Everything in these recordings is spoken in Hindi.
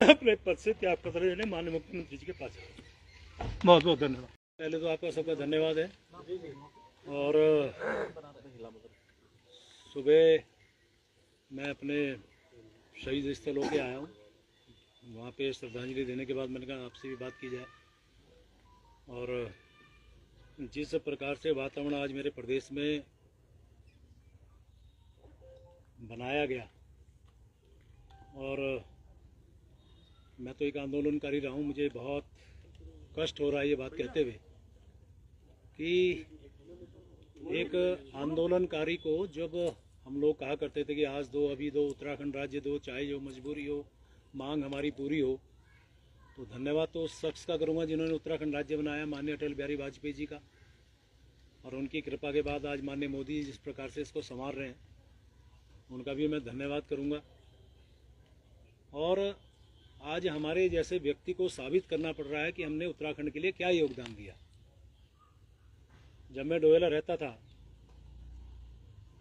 अपने पद से त्याग पत्र देने माननीय मुख्यमंत्री जी के पास है। बहुत बहुत धन्यवाद। पहले तो आपका सबका धन्यवाद है। और सुबह मैं अपने शहीद स्थल होके आया हूँ। वहाँ पे श्रद्धांजलि देने के बाद मैंने कहा आपसे भी बात की जाए। और जिस प्रकार से वातावरण आज मेरे प्रदेश में बनाया गया, और मैं तो एक आंदोलनकारी रहा हूँ, मुझे बहुत कष्ट हो रहा है ये बात कहते हुए कि एक आंदोलनकारी को जब हम लोग कहा करते थे कि आज दो, अभी दो, उत्तराखंड राज्य दो, चाहे जो मजबूरी हो, मांग हमारी पूरी हो, तो धन्यवाद तो उस शख्स का करूँगा जिन्होंने उत्तराखंड राज्य बनाया, माननीय अटल बिहारी वाजपेयी जी का। और उनकी कृपा के बाद आज माननीय मोदी जी जिस प्रकार से इसको संभाल रहे हैं, उनका भी मैं धन्यवाद करूँगा। और आज हमारे जैसे व्यक्ति को साबित करना पड़ रहा है कि हमने उत्तराखंड के लिए क्या योगदान दिया। जब मैं डोएला रहता था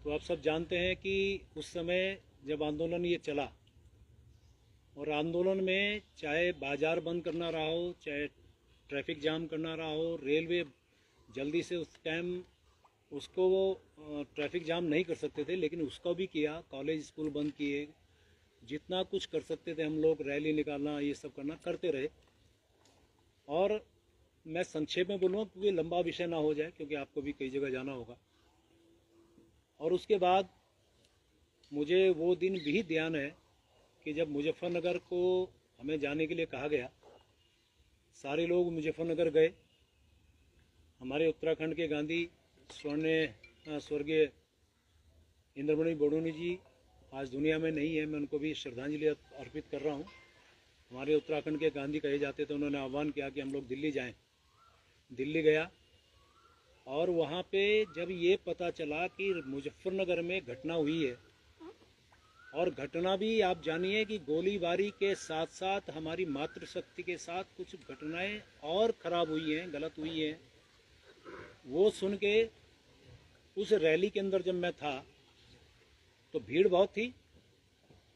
तो आप सब जानते हैं कि उस समय जब आंदोलन ये चला, और आंदोलन में चाहे बाजार बंद करना रहा हो, चाहे ट्रैफिक जाम करना रहा हो, रेलवे जल्दी से उस टाइम उसको वो ट्रैफिक जाम नहीं कर सकते थे, लेकिन उसको भी किया, कॉलेज स्कूल बंद किए, जितना कुछ कर सकते थे हम लोग, रैली निकालना, ये सब करना, करते रहे। और मैं संक्षेप में बोलूँ क्योंकि लंबा विषय ना हो जाए, क्योंकि आपको भी कई जगह जाना होगा। और उसके बाद मुझे वो दिन भी ध्यान है कि जब मुजफ्फरनगर को हमें जाने के लिए कहा गया, सारे लोग मुजफ्फरनगर गए। हमारे उत्तराखंड के गांधी स्वर्गीय इंद्रमणि बडोनी जी आज दुनिया में नहीं है, मैं उनको भी श्रद्धांजलि अर्पित कर रहा हूँ। हमारे उत्तराखंड के गांधी कहे जाते थे। उन्होंने आह्वान किया कि हम लोग दिल्ली जाएं। दिल्ली गया, और वहाँ पे जब ये पता चला कि मुजफ्फरनगर में घटना हुई है, और घटना भी आप जानिए कि गोलीबारी के साथ साथ हमारी मातृशक्ति के साथ कुछ घटनाएं और ख़राब हुई हैं, गलत हुई हैं, वो सुन के उस रैली के अंदर जब मैं था तो भीड़ बहुत थी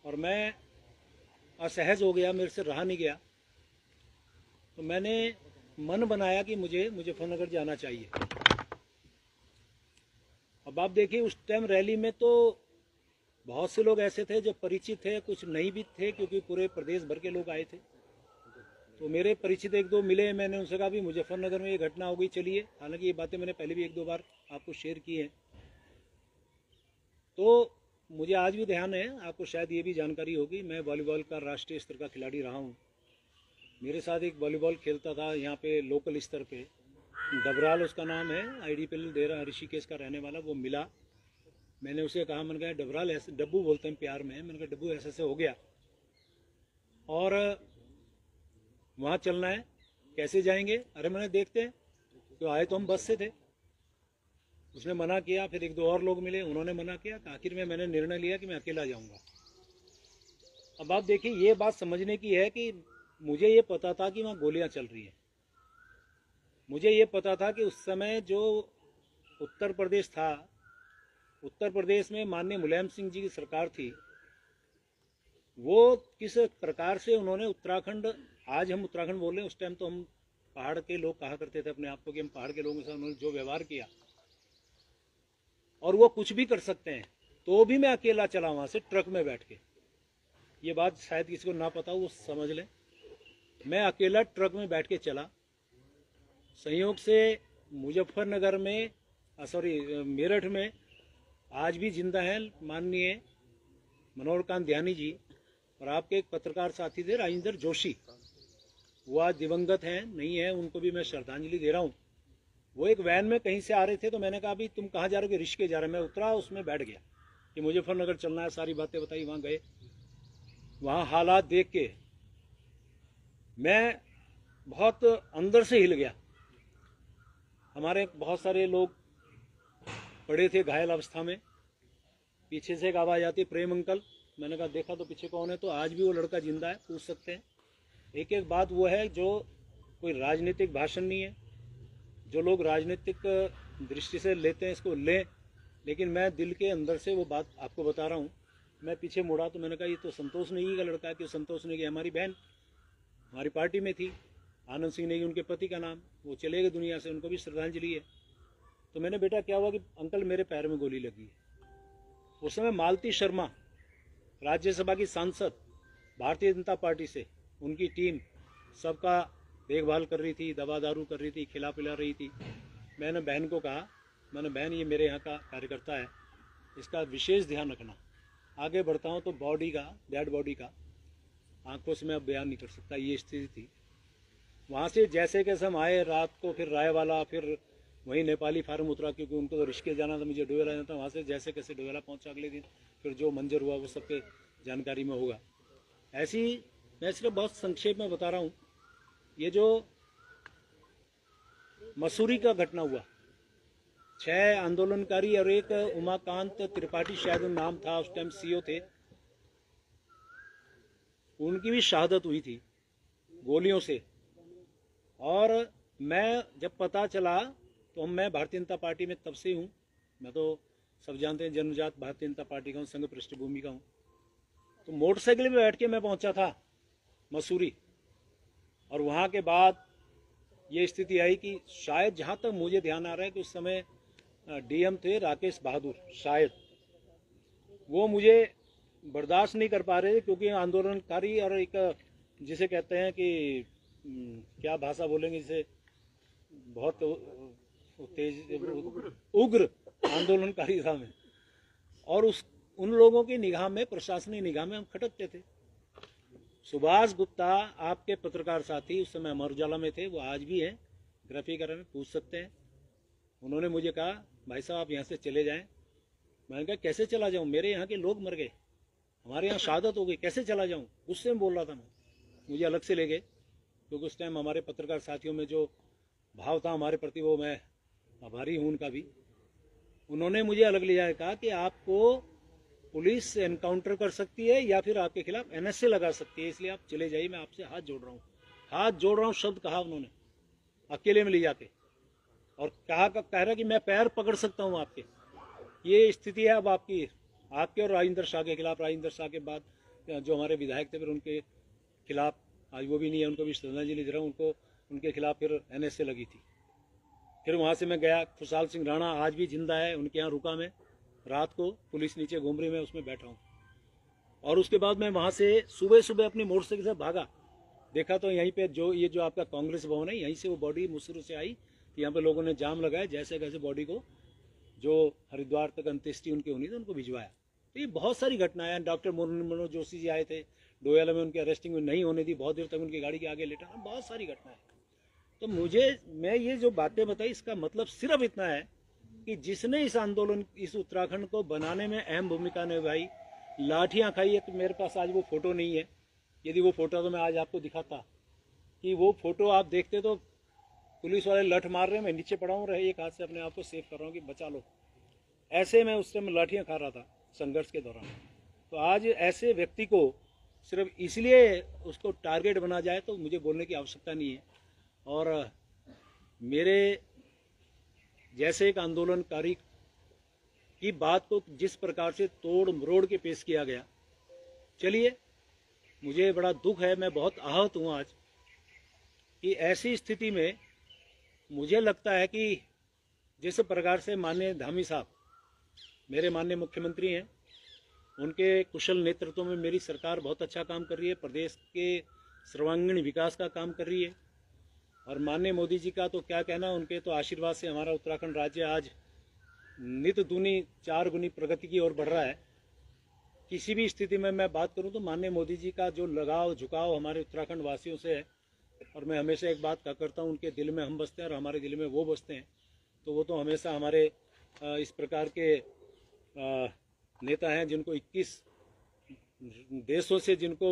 और मैं असहज हो गया, मेरे से रहा नहीं गया। तो मैंने मन बनाया कि मुझे मुजफ्फरनगर जाना चाहिए। अब आप देखिए उस टाइम रैली में तो बहुत से लोग ऐसे थे जो परिचित थे, कुछ नहीं भी थे, क्योंकि पूरे प्रदेश भर के लोग आए थे। तो मेरे परिचित एक दो मिले, मैंने उनसे कहा भी मुजफ्फरनगर में ये घटना हो गई, चलिए। हालांकि ये बातें मैंने पहले भी एक दो बार आपको शेयर की हैं। तो मुझे आज भी ध्यान है, आपको शायद ये भी जानकारी होगी, मैं वॉलीबॉल का राष्ट्रीय स्तर का खिलाड़ी रहा हूँ। मेरे साथ एक वॉलीबॉल खेलता था यहाँ पे लोकल स्तर पे, डबराल उसका नाम है, IDPL डेरा ऋषिकेश का रहने वाला, वो मिला। मैंने उसे कहा, मैंने कहा डबराल, ऐसे डब्बू बोलते हैं प्यार में, मैंने कहा डब्बू ऐसे ऐसे हो गया और वहाँ चलना है, कैसे जाएंगे? अरे मैंने देखते हैं, तो आए तो हम बस से थे। उसने मना किया, फिर एक दो और लोग मिले, उन्होंने मना किया। आखिर में मैंने निर्णय लिया कि मैं अकेला जाऊंगा। अब आप देखिए, ये बात समझने की है कि मुझे ये पता था कि वहाँ गोलियां चल रही हैं। मुझे ये पता था कि उस समय जो उत्तर प्रदेश था, उत्तर प्रदेश में माननीय मुलायम सिंह जी की सरकार थी, वो किस प्रकार से उन्होंने उत्तराखंड, आज हम उत्तराखंड बोल रहे हैं, उस टाइम तो हम पहाड़ के लोग कहा करते थे अपने आप को कि हम पहाड़ के लोगों के साथ उन्होंने जो व्यवहार किया, और वो कुछ भी कर सकते हैं। तो भी मैं अकेला चला वहाँ से ट्रक में बैठ के। ये बात शायद किसी को ना पता हो, वो समझ लें। मैं अकेला ट्रक में बैठ के चला। संयोग से मुजफ्फरनगर में, मेरठ में आज भी जिंदा हैं माननीय मनोहर कांत ध्यानी जी, और आपके एक पत्रकार साथी थे राजेंद्र जोशी, वो आज दिवंगत हैं, नहीं है, उनको भी मैं श्रद्धांजलि दे रहा हूँ। वो एक वैन में कहीं से आ रहे थे, तो मैंने कहा, भी तुम कहाँ जा रहे हो? ऋषिकेश जा रहे। मैं उतरा, उसमें बैठ गया कि मुजफ्फरनगर चलना है, सारी बातें बताई। वहाँ गए, वहाँ हालात देख के मैं बहुत अंदर से हिल गया। हमारे बहुत सारे लोग पड़े थे घायल अवस्था में। पीछे से एक आवाज़ आती, प्रेम अंकल। मैंने कहा देखा तो पीछे कौन है, तो आज भी वो लड़का जिंदा है, पूछ सकते हैं। एक एक बात वो है जो कोई राजनीतिक भाषण नहीं है, जो लोग राजनीतिक दृष्टि से लेते हैं इसको लें, लेकिन मैं दिल के अंदर से वो बात आपको बता रहा हूँ। मैं पीछे मुड़ा तो मैंने कहा ये तो संतोष नेगी का लड़का है। कि संतोष नेगी हमारी बहन हमारी पार्टी में थी। आनंद सिंह नेगी उनके पति का नाम, वो चले गए दुनिया से, उनको भी श्रद्धांजलि है। तो मैंने बेटा क्या हुआ कि अंकल मेरे पैर में गोली लगी है। उस समय मालती शर्मा राज्यसभा की सांसद भारतीय जनता पार्टी से, उनकी टीम सबका देखभाल कर रही थी, दवा दारू कर रही थी, खिला पिला रही थी। मैंने बहन को कहा, मैंने बहन ये मेरे यहाँ का कार्यकर्ता है, इसका विशेष ध्यान रखना। आगे बढ़ता हूँ तो बॉडी का, डेड बॉडी का आंखों से मैं अब बयान नहीं कर सकता, ये स्थिति थी। वहाँ से जैसे कैसे हम आए रात को, फिर रायवाला, फिर वहीं नेपाली फार्म उतरा, क्योंकि उनको तो ऋषिकेश जाना था, मुझे डोयला जाना था। वहाँ से जैसे कैसे डोयला पहुँचा अगले दिन, फिर जो मंजर हुआ वो सबके जानकारी में होगा। ऐसी मैं सिर्फ बहुत संक्षेप में बता रहा हूँ। ये जो मसूरी का घटना हुआ, 6 आंदोलनकारी और एक उमाकांत त्रिपाठी शायद नाम था, उस टाइम सीओ थे, उनकी भी शहादत हुई थी गोलियों से। और मैं जब पता चला तो मैं भारतीय जनता पार्टी में तब से हूँ। मैं तो सब जानते हैं जन्मजात भारतीय जनता पार्टी का हूँ, संघ पृष्ठभूमि का हूँ। तो मोटरसाइकिल में बैठ के मैं पहुंचा था मसूरी, और वहाँ के बाद ये स्थिति आई कि शायद जहाँ तक मुझे ध्यान आ रहा है कि उस समय डीएम थे राकेश बहादुर, शायद वो मुझे बर्दाश्त नहीं कर पा रहे थे, क्योंकि आंदोलनकारी और एक जिसे कहते हैं कि क्या भाषा बोलेंगे, जिसे बहुत तेज उग्र आंदोलनकारी था मैं, और उन लोगों की निगाह में, प्रशासनिक निगाह में हम खटकते थे। सुभाष गुप्ता आपके पत्रकार साथी उस समय अमर उजाला में थे, वो आज भी हैं, ग्राफी कर में पूछ सकते हैं। उन्होंने मुझे कहा भाई साहब आप यहाँ से चले जाएं। मैंने कहा कैसे चला जाऊँ, मेरे यहाँ के लोग मर गए, हमारे यहाँ शहादत हो गई, कैसे चला जाऊँ। गुस्से में बोल रहा था मैं, मुझे अलग से ले गए, क्योंकि उस टाइम हमारे पत्रकार साथियों में जो भाव था हमारे प्रति, वो मैं आभारी हूँ उनका भी। उन्होंने मुझे अलग ले जाकर कहा कि आपको पुलिस एनकाउंटर कर सकती है या फिर आपके खिलाफ एनएसए लगा सकती है, इसलिए आप चले जाइए, मैं आपसे हाथ जोड़ रहा हूँ। हाथ जोड़ रहा हूँ शब्द कहा उन्होंने, अकेले में ले जाके, और कह रहा कि मैं पैर पकड़ सकता हूँ आपके। ये स्थिति है अब आपके और राजेंद्र शाह के खिलाफ। राजेंद्र शाह के बाद जो हमारे विधायक थे, फिर उनके खिलाफ, आज वो भी नहीं है, उनको भी श्रद्धांजलि दे रहा हूँ, उनको उनके खिलाफ फिर एनएसए लगी थी। फिर वहाँ से मैं गया, खुशहाल सिंह राणा आज भी जिंदा है, उनके यहाँ रुका मैं रात को, पुलिस नीचे घूम रही, मैं उसमें बैठा हूँ। और उसके बाद मैं वहाँ से सुबह सुबह अपनी मोटरसाइकिल से भागा, देखा तो यहीं पे जो आपका कांग्रेस भवन है, यहीं से वो बॉडी मुसरू से आई। यहाँ पे लोगों ने जाम लगाया, जैसे कैसे बॉडी को जो हरिद्वार तक अंत्येष्टि उनकी होनी थी उनको भिजवाया। तो ये बहुत सारी घटनाएं। डॉक्टर मनोज जोशी जी आए थे डोयाला में, उनकी अरेस्टिंग में नहीं होने दी, बहुत देर तक उनकी गाड़ी के आगे लेटा, बहुत सारी घटनाएं। तो मैं ये जो बातें बताई, इसका मतलब सिर्फ इतना है कि जिसने इस आंदोलन, इस उत्तराखंड को बनाने में अहम भूमिका निभाई, लाठियां खाई है। तो मेरे पास आज वो फोटो नहीं है, यदि वो फोटो तो मैं आज आपको दिखाता कि वो फोटो आप देखते तो पुलिस वाले लठ मार रहे हैं, मैं नीचे पड़ा हूँ, एक हाथ से अपने आप को सेव कर रहा हूँ कि बचा लो। ऐसे मैं उस टाइम लाठियाँ खा रहा था संघर्ष के दौरान। तो आज ऐसे व्यक्ति को सिर्फ इसलिए उसको टारगेट बना जाए तो मुझे बोलने की आवश्यकता नहीं है। और मेरे जैसे एक आंदोलनकारी की बात को जिस प्रकार से तोड़ मरोड़ के पेश किया गया, चलिए मुझे बड़ा दुख है, मैं बहुत आहत हूँ आज कि ऐसी स्थिति में मुझे लगता है कि जिस प्रकार से माननीय धामी साहब मेरे माननीय मुख्यमंत्री हैं, उनके कुशल नेतृत्व में मेरी सरकार बहुत अच्छा काम कर रही है, प्रदेश के सर्वांगीण विकास का काम कर रही है। और माननीय मोदी जी का तो क्या कहना, उनके तो आशीर्वाद से हमारा उत्तराखंड राज्य आज नित दूनी 4 गुनी प्रगति की ओर बढ़ रहा है। किसी भी स्थिति में मैं बात करूं तो माननीय मोदी जी का जो लगाव झुकाव हमारे उत्तराखंड वासियों से है, और मैं हमेशा एक बात करता हूं, उनके दिल में हम बसते हैं और हमारे दिल में वो बसते हैं। तो वो तो हमेशा हमारे इस प्रकार के नेता हैं जिनको 21 देशों से जिनको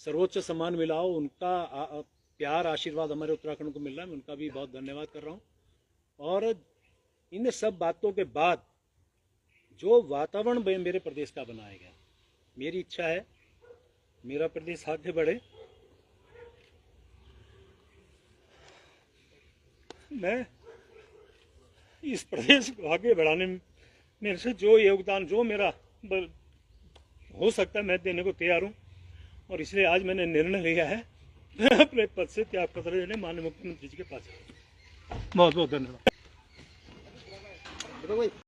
सर्वोच्च सम्मान मिला हो, उनका प्यार आशीर्वाद हमारे उत्तराखंड को मिल रहा है, मैं उनका भी बहुत धन्यवाद कर रहा हूँ। और इन सब बातों के बाद जो वातावरण मेरे प्रदेश का बनाया गया, मेरी इच्छा है मेरा प्रदेश आगे बढ़े। मैं इस प्रदेश को आगे बढ़ाने में मेरे से जो योगदान, जो मेरा हो सकता है, मैं देने को तैयार हूँ। और इसलिए आज मैंने निर्णय लिया है मैं अपने पद से त्याग पत्र देने माननीय मुख्यमंत्री जी के पास बहुत बहुत धन्यवाद।